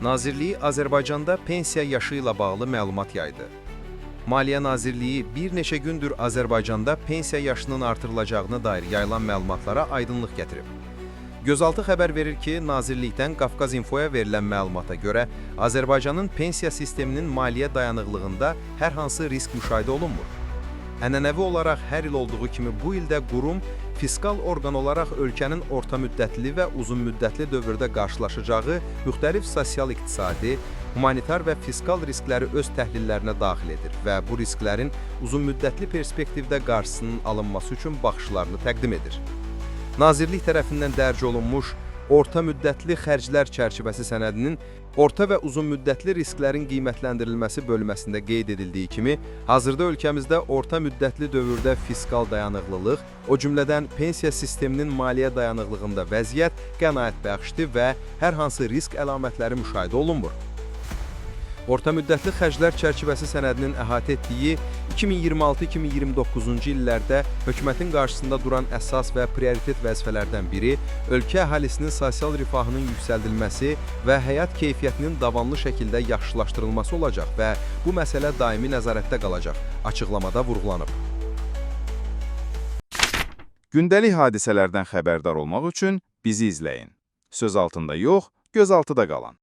Nazirliyi Azərbaycanda pensiya yaşı ilə bağlı məlumat yaydı. Maliyyə Nazirliyi bir neçə gündür Azərbaycanda pensiya yaşının artırılacağına dair yayılan məlumatlara aydınlıq gətirib. Gözaltı xəbər verir ki, Nazirlikdən Qafqaz İnfoya verilən məlumata görə Azərbaycanın pensiya sisteminin maliyyə dayanıqlığında hər hansı risk müşahidə olunmur. Ənənəvi olaraq hər il olduğu kimi bu ildə qurum fiskal orqan olaraq ölkənin orta müddətli və uzun müddətli dövrdə qarşılaşacağı müxtəlif sosial-iqtisadi, humanitar və fiskal riskləri öz təhlillərinə daxil edir və bu risklərin uzun müddətli perspektivdə qarşısının alınması üçün baxışlarını təqdim edir. Nazirlik tərəfindən dərc olunmuş orta müddətli xərclər çərçivəsi sənədinin orta və uzun müddətli risklərin qiymətləndirilməsi bölməsində qeyd edildiyi kimi, hazırda ölkəmizdə orta müddətli dövrdə fiskal dayanıqlılıq, o cümlədən pensiya sisteminin maliyyə dayanıqlığında vəziyyət qənaətbəxşdir və hər hansı risk əlamətləri müşahidə olunmur. Orta müddətli xərclər çərçivəsi sənədinin əhatə etdiyi 2026-2029-cu illərdə hökumətin qarşısında duran əsas və prioritet vəzifələrdən biri ölkə əhalisinin sosial rifahının yüksəldilməsi və həyat keyfiyyətinin davamlı şəkildə yaxşılaşdırılması olacaq və bu məsələ daimi nəzarətdə qalacaq, açıqlamada vurğulanıb. Gündəlik hadisələrdən xəbərdar olmaq üçün bizi izləyin. Söz altında yox, göz altıda qalın.